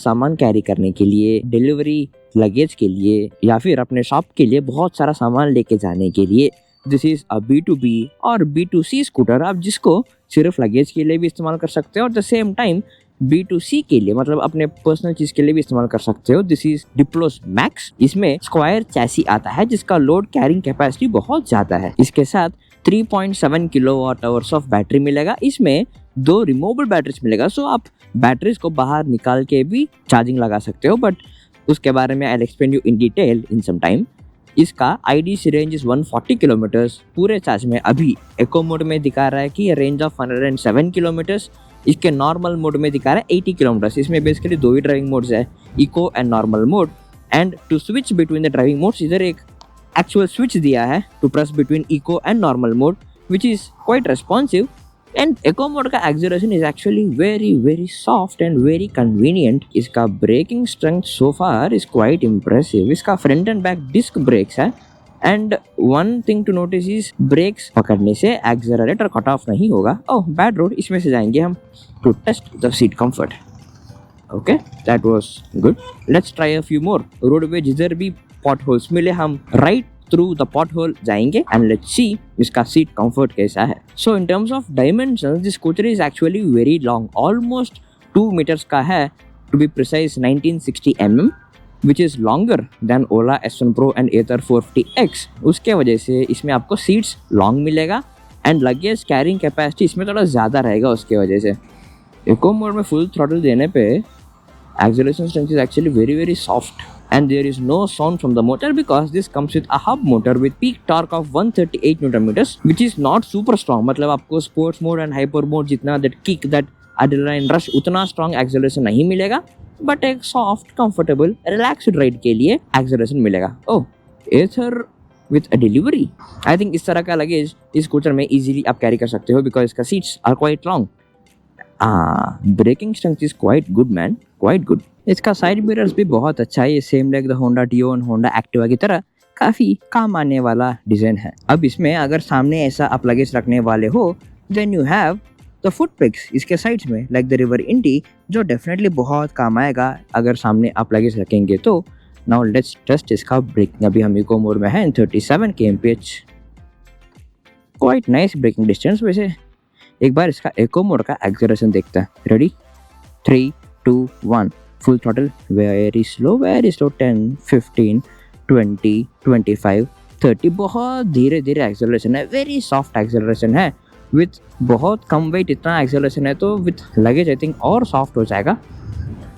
सामान कैरी करने के लिए, डिलीवरी, लगेज के लिए या फिर अपने शॉप के लिए बहुत सारा सामान लेके जाने के लिए। दिस इज अ B2B और B2C स्कूटर, आप जिसको सिर्फ लगेज के लिए भी इस्तेमाल कर सकते हो और द सेम टाइम B2C के लिए मतलब अपने पर्सनल चीज के लिए भी इस्तेमाल कर सकते हो। This is Diplos Max. इसमें स्क्वायर चैसी आता है जिसका लोड कैरिंग कैपेसिटी बहुत ज्यादा है। इसके साथ 3.7 किलोवाट आवर्स ऑफ बैटरी मिलेगा। इसमें 2 रिमूवेबल बैटरीज मिलेगा, सो आप बैटरीज को बाहर निकाल के भी चार्जिंग लगा सकते हो, बट उसके बारे में I explain you in detail in some time. इसका IDC रेंज इज 140 किलोमीटर्स पूरे चार्ज में। अभी इको मोड में दिखा रहा है कि रेंज ऑफ 107 किलोमीटर्स। इसके नॉर्मल मोड में दिखा रहा है 80 किलोमीटर्स। इसमें बेसिकली 2 ही ड्राइविंग मोड्स है, eco and normal mode. And to switch between the driving modes इधर एक एक्चुअल स्विच दिया है to press between eco and normal mode, which is quite responsive. And eco mode का acceleration is actually very very soft and very convenient. इसका braking strength so far is quite impressive. इसका front and back disc brakes है। And one thing to notice is brakes पकड़ने से accelerator cut off नहीं होगा। ओह bad road, इसमें से जाएंगे हम to test the seat comfort. Okay, that was good. Let's try a few more. Road पे जिधर भी पॉट होल्स मिले हम right through the pothole जाएंगे एंड लेट्स सी इसका सीट कंफर्ट कैसा है। So in terms of dimensions this scooter is actually very long, almost 2 meters का है, to be precise 1960 mm, which is longer than Ola S1 Pro and Ather 450X। उसके वजह से इसमें आपको सीट्स लॉन्ग मिलेगा एंड लगेज कैरिंग कैपेसिटी इसमें थोड़ा ज़्यादा रहेगा उसके वजह से। इको मोड में फुल थ्रॉटल देने पे acceleration strength is actually very very soft and there is no sound from the motor because this comes with a hub motor with peak torque of 138 Nm, which is not super strong। मतलब आपको sports mode and hyper mode जितना that kick that adrenaline rush उतना strong acceleration नहीं मिलेगा, but एक soft comfortable relaxed ride के लिए acceleration मिलेगा। Oh, Ather with a delivery. I think इस तरह का लगेज इस स्कूटर में इजीली आप कैरी कर सकते हो बिकॉज इसका seats are quite long. Braking strength is quite good man, quite good. इसका साइड मिरर्स भी बहुत अच्छा है। ये same like the Honda Dio और होंडा एक्टिवा की तरह काफी काम आने वाला डिजाइन है। अब इसमें अगर सामने ऐसा आप लगेज रखने वाले हो then you have the foot pegs इसके साइड्स में लाइक द रिवर इंडी, जो डेफिनेटली बहुत काम आएगा अगर सामने आप लगेज रखेंगे तो। नाउ लेट्स टेस्ट इसका ब्रेकिंग। अभी हम इको मोड में है 37 kmph, quite nice braking distance. वैसे एक बार इसका इको मोड का एक्सेलरेशन देखते हैं। Ready, 3 2 1 full throttle, very slow 10 15 20 25 30। बहुत धीरे धीरे एक्सेलरेशन है, वेरी सॉफ्ट एक्सेलरेशन है विथ बहुत कम वेट। इतना एक्सेलरेशन है तो विथ लगेज आई थिंक और सॉफ्ट हो जाएगा।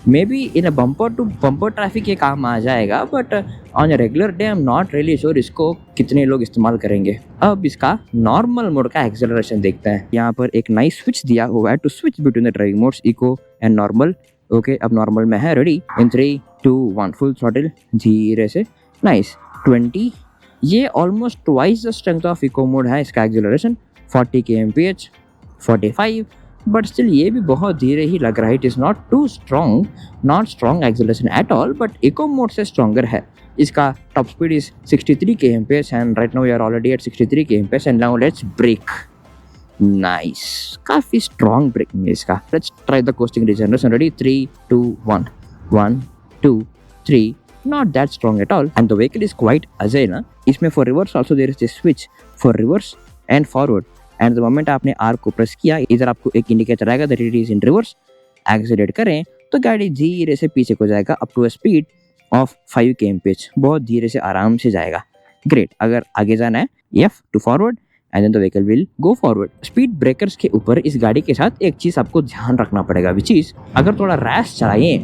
Maybe in a bumper to bumper traffic ये काम आ जाएगा, but on a regular day I am not really sure इसको कितने लोग इस्तेमाल करेंगे। अब इसका नॉर्मल मोड का एक्सेलरेशन देखते हैं। यहाँ पर एक नाइस स्विच दिया हुआ है to switch between the driving modes, eco and normal. Okay, अब नॉर्मल में है। रेडी, इन 3 2 1 फुल थ्रॉटल, धीरे से, नाइस 20। ये almost twice the strength of eco mode है इसका एक्सेलरेशन, 40 kmph 45, बट स्टिल ये भी बहुत धीरे ही लग रहा है। It is not too strong, not strong acceleration at all, but eco mode से स्ट्रॉन्गर है। इसका top speed is 63 kmph and right now we are already at 63 kmph and now let's brake. Nice, काफी strong braking है इसका। Let's try the coasting regeneration. Ready, 3 2 1 1 2 3, not that strong at all, and the vehicle is quite agile। इसमें for reverse also there is a switch for reverse and forward, and the moment आपने R को press किया इधर आपको एक indicator आएगा that it is in reverse। Accelerate करें तो गाड़ी धीरे से पीछे को जाएगा up to a speed of 5 kmph, बहुत धीरे से आराम से जाएगा। ग्रेट। अगर आगे जाना है F to forward and then the vehicle will go forward। Speed breakers के ऊपर इस गाड़ी के साथ एक चीज़ आपको ध्यान रखना पड़ेगा, विच इज अगर थोड़ा रैश चलाइए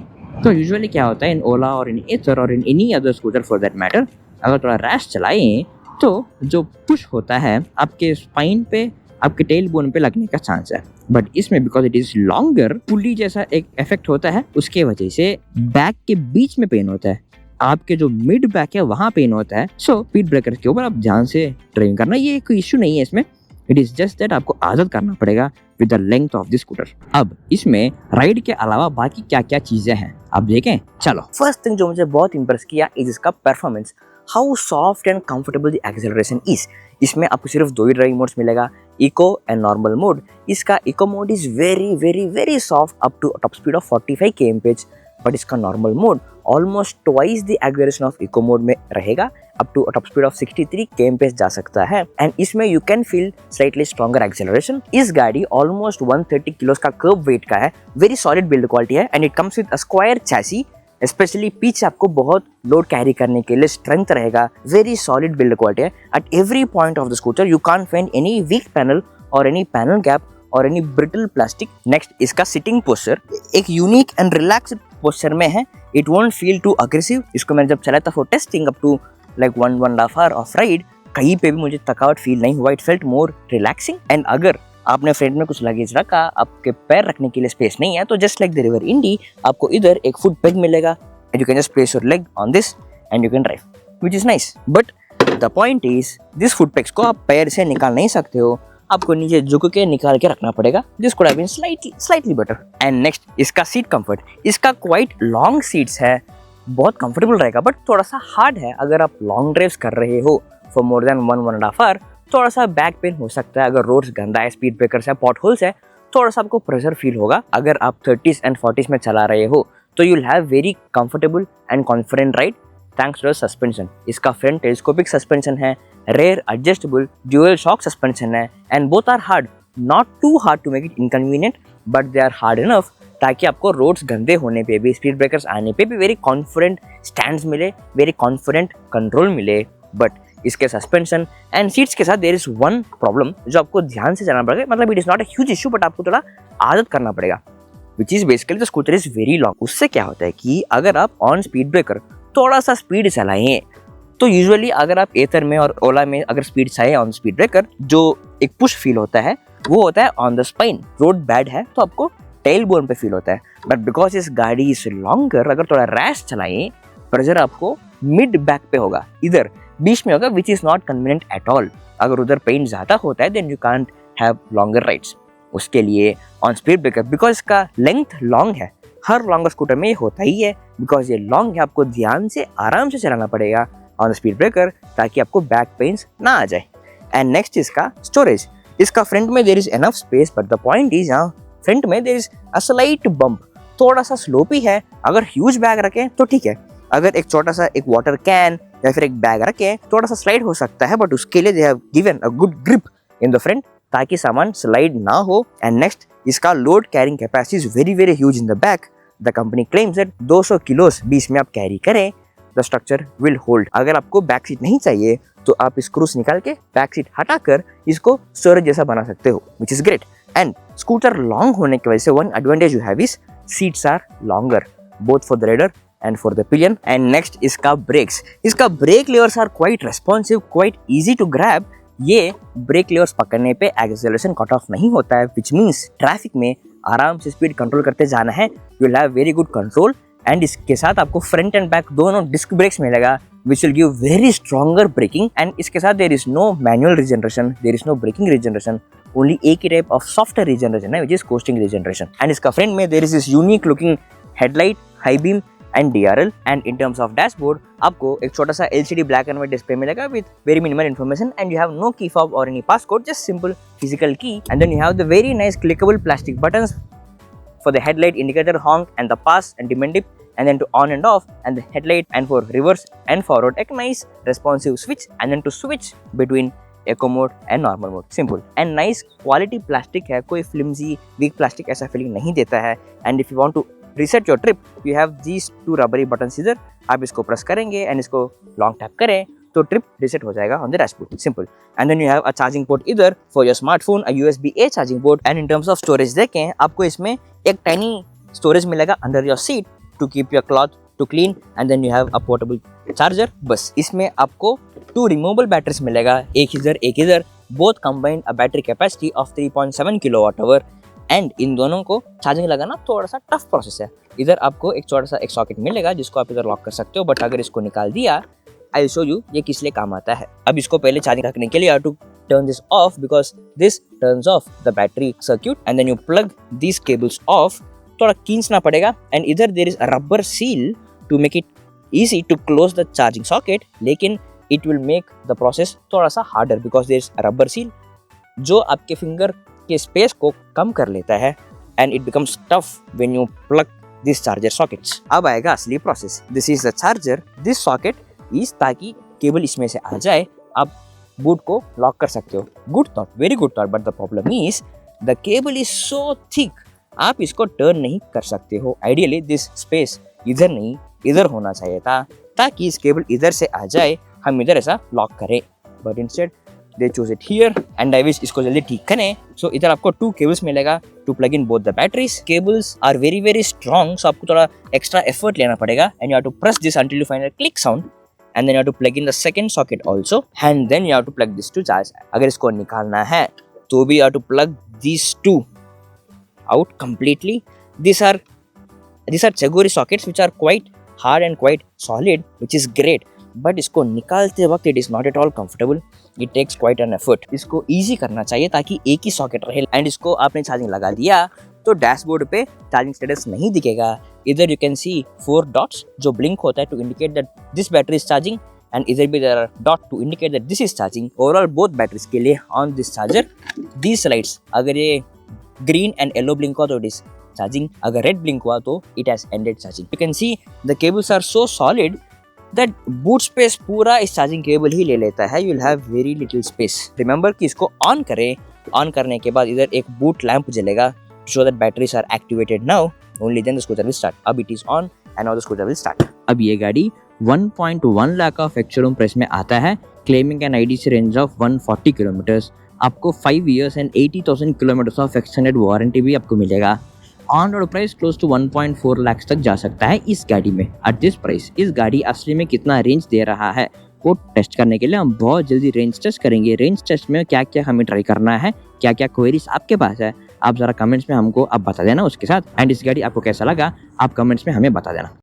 तो यूजुअली क्या होता है इन ओला और इन एथर और in any other scooter for that matter, अगर थोड़ा रैश चलाएं तो जो पुश होता है आपके स्पाइन पे, आपके टेल बोन पे लगने का चांस है। बट इसमें बिकॉज इट इज लॉन्गर, पुली जैसा एक इफेक्ट होता है, उसके वजह से बैक के बीच में पेन होता है, आपके जो मिड बैक है वहां पेन होता है। सो स्पीड ब्रेकर के ऊपर आप ध्यान से ड्राइविंग करना, ये कोई इश्यू नहीं है इसमें। इट इज जस्ट दैट आपको आदत करना पड़ेगा with the length of this scooter. अब इसमें राइड के अलावा बाकी क्या क्या चीजें हैं आप देखें, चलो। फर्स्ट थिंग जो मुझे बहुत इंप्रेस किया इज इसका performance, how soft and comfortable the acceleration is. इसमें आपको सिर्फ 2 ही ड्राइविंग मोड्स मिलेगा, इको एंड नॉर्मल मोड। इसका eco mode is very very very soft up to top speed of 45 kmph, but इसका normal mode almost twice the acceleration of eco mode में रहेगा, up to top speed of 63 km जा सकता है। And इसमें you can feel slightly stronger acceleration. इस गाड़ी almost 130 किलोस का कर्व वेट का है, वेरी सॉलिड बिल्ड क्वालिटी है and it comes with a square chassis. Specially पीछे आपको बहुत लोड कैरी करने के लिए स्ट्रेंथ रहेगा, वेरी सॉलिड बिल्ड क्वालिटी है। At every point of the scooter you can't find any weak panel और एनी पैनल गैप और एनी ब्रिटल प्लास्टिक। नेक्स्ट, इसका सिटिंग पोस्चर एक यूनिक एंड रिलैक्स्ड पोस्चर में है। It won't feel too aggressive. इसको मैंने जब चलाया था for testing up to like 1.5 hour of ride, कहीं पे भी मुझे थकावट फील नहीं हुआ। It felt more relaxing. And अगर आपने फ्रंट में कुछ लगेज रखा, आपके पैर रखने के लिए स्पेस नहीं है, तो जस्ट लाइक द रिवर इंडी आपको इधर एक फुट पेग मिलेगा and you can just place your leg on this and you can drive, which is nice. But the point is, this foot pegs को आप पैर से निकाल नहीं सकते हो, आपको नीचे झुक के निकाल के रखना पड़ेगा। This could have been slightly better. And next, इसका सीट कंफर्ट। इसका क्वाइट लॉन्ग सीट्स है, बहुत कंफर्टेबल रहेगा, बट थोड़ा सा हार्ड है। अगर आप लॉन्ग ड्राइव्स कर रहे हो फॉर मोर देन 1.5 hour, थोड़ा सा बैक पेन हो सकता है। अगर रोड्स गंदा है, स्पीड ब्रेकर्स है, पॉट होल्स है, थोड़ा सा आपको प्रेशर फील होगा। अगर आप 30s and 40s में चला रहे हो तो you'll have very comfortable and confident ride thanks to the suspension. इसका फ्रंट टेलिस्कोपिक सस्पेंशन है, rear adjustable dual shock suspension है and both are hard, not too hard to make it inconvenient but they are hard enough ताकि आपको roads गंदे होने पे भी, speed breakers आने पे भी वेरी कॉन्फिडेंट स्टैंड्स मिले, वेरी कॉन्फिडेंट कंट्रोल मिले। बट इसके सस्पेंशन एंड सीट्स के साथ देयर इज वन प्रॉब्लम जो आपको ध्यान से चलाना पड़ेगा। मतलब it is not a huge issue, but आपको थोड़ा आदत करना पड़ेगा, which is basically the scooter is very long. उससे क्या होता है कि अगर आप ऑन स्पीड ब्रेकर थोड़ा सा स्पीड चलाएं, तो यूजुअली अगर आप एथर में और ओला में अगर स्पीड चाहिए ऑन स्पीड ब्रेकर, जो एक पुश फील होता है वो होता है on the spine. Road bad है तो आपको टेल बोन पे फील होता है, बट बिकॉज इस गाड़ी इज लॉन्गर, अगर थोड़ा रैश चलाएं, प्रेशर आपको मिड बैक पे होगा, इधर बीच में होगा, which is not convenient at all. अगर उधर पेन ज्यादा होता है then you can't have longer rides. उसके लिए ऑन स्पीड ब्रेकर, बिकॉज इसका लेंथ लॉन्ग है, हर लॉन्गर स्कूटर में ये होता ही है, बिकॉज ये लॉन्ग है, आपको ध्यान से आराम से चलाना पड़ेगा ऑन स्पीड ब्रेकर ताकि आपको बैक पेन्स ना आ जाए। एंड नेक्स्ट इसका स्टोरेज। इसका फ्रंट में there is enough space, but the point is यहाँ फ्रंट में there is a slight bump, थोड़ा सा स्लोपी है। अगर ह्यूज बैग रखें तो ठीक है, अगर एक छोटा सा एक वाटर कैन या फिर एक बैग रखें थोड़ा सा स्लाइड हो सकता है, बट उसके लिए they have given a good grip in the front ताकि सामान स्लाइड ना हो। एंड नेक्स्ट, इसका load carrying capacity is very very huge in the back. The company claims that 200 kilos बीच में आप कैरी करें, द स्ट्रक्चर विल होल्ड। अगर आपको बैक सीट नहीं चाहिए तो आप स्क्रूस निकाल के बैक सीट हटाकर इसको स्टोरेज जैसा बना सकते हो, which is great. And scooter long होने की वजह से one advantage you have is seats are longer, both for the rider and for the pillion. And next इसका brakes. इसका brake levers are quite responsive, quite easy to grab. ये break levers पकड़ने पे acceleration cut off नहीं होता है, which means traffic में आराम से स्पीड कंट्रोल करते जाना है, you will have very good control. And इसके साथ आपको फ्रंट एंड बैक दोनों डिस्क ब्रेक्स मिलेगा, which will give very stronger braking. And इसके साथ there is no manual regeneration, there is no braking regeneration, only एक ही टाइप ऑफ सॉफ्टवेयर रिजनरेशन है, which is coasting regeneration. And इसका front में there is this unique looking headlight, high beam and DRL। And in terms of dashboard आपको एक छोटा सा LCD black and white display मिलेगा with very minimal information, and you have no key fob और any passcode, just simple physical key. And then you have the very nice clickable plastic buttons for the headlight indicator, honk and the pass and dim and dip, and then to on and off, and the headlight, and for reverse and forward a nice responsive switch, and then to switch between eco mode and normal mode, simple and nice quality plastic है, कोई flimsy weak plastic ऐसा feeling नहीं देता है। And if you want to reset your trip, you have these two rubbery buttons इधर, आप इसको press करेंगे and इसको long tap करें तो ट्रिप रीसेट हो जाएगा on the dashboard, simple. And then you have a charging port इधर for your smartphone, a USB-A charging port. And in terms of storage देखें, आपको इसमें एक टाइनी स्टोरेज मिलेगा under your seat to keep your cloth to clean, and then you have a portable charger. बस इसमें आपको 2 removable batteries मिलेगा, एक इधर, both combined a battery capacity of 3.7 kWh। And इन दोनों को चार्जिंग लगाना थोड़ा सा टफ प्रोसेस है। इधर आपको एक छोटा सा एक सॉकेट मिलेगा जिसको आप इधर लॉक कर सकते हो, बट अगर इसको निकाल दिया, आई विल शो यू ये किस लिए काम आता है। अब इसको पहले चार्जिंग रखने के लिए to turn this off, because this turns off the battery circuit, and then you plug this cables off. थोड़ा खींचना पड़ेगा, एंड इधर there is a rubber seal to make it easy to close the charging socket, लेकिन it will make the process थोड़ा सा harder because there is a rubber seal जो आपके finger के स्पेस को कम कर लेता है, and it becomes tough when you plug this charger sockets. अब आएगा असली process. This is the charger, this socket is, ताकि केबल इसमें से आ जाए, आप बूट को लॉक कर सकते हो। Good thought, very good thought, but the problem is the cable is so thick, आप इसको टर्न नहीं कर सकते हो। आइडियली दिस स्पेस इधर नहीं इधर होना चाहिए था, ताकि इस केबल इधर से आ जाए, हम इधर ऐसा लॉक करें, but instead they choose it here and I wish इसको जल्दी ठीक करें। सो इधर आपको 2 केबल्स मिलेगा to plug in both the batteries. Cables are very very strong, so आपको थोड़ा एक्स्ट्रा एफर्ट लेना पड़ेगा and you have to press this until you find a click sound and then you have to plug in the second socket also and then you have to plug this to charge। अगर इसको निकालना है तो भी you have to plug these two out completely। these are Chegori sockets which are quite hard and quite solid, which is great, but इसको निकालते वक्त it is not at all comfortable, it takes quite an effort। इसको easy करना चाहिए ताकि एक ही socket रहे and इसको आपने चार्जिंग लगा दिया तो डैशबोर्ड पे चार्जिंग स्टेटस नहीं दिखेगा। इधर यू कैन सी 4 डॉट्स जो ब्लिंक होता है to indicate that this battery is charging and इधर भी there are dot to indicate that this is charging. Overall both batteries के लिए on this charger these lights, अगर ये ग्रीन एंड येलो ब्लिंक हुआ तो इट इज चार्जिंग, अगर red blink हुआ तो it has ended charging. You can see the cables are so solid that boot space पूरा इस चार्जिंग केबल ही ले लेता है। You will have very little space. Remember कि इसको ऑन करें, ऑन करने के बाद इधर एक बूट लैंप जलेगा so that batteries are activated now, only then the scooter will start। अब it is on and now the scooter will start। अब ये गाड़ी 1.1 लाख ऑफ एक्स-शोरूम प्राइस में आता है, claiming an IDC range of 140 kilometres. आपको 5 years and 80,000 kilometres of extended warranty भी आपको मिलेगा। On road price close to 1.4 lakh तक जा सकता है इस गाड़ी में। एट दिस प्राइस इस गाड़ी असली में कितना रेंज दे रहा है वो टेस्ट करने के लिए हम बहुत जल्दी रेंज टेस्ट करेंगे। रेंज टेस्ट में क्या क्या हमें ट्राई करना है, क्या क्या क्वेरीज आपके पास है, आप जरा कमेंट्स में हमको आप बता देना उसके साथ। एंड इस गाड़ी आपको कैसा लगा आप कमेंट्स में हमें बता देना।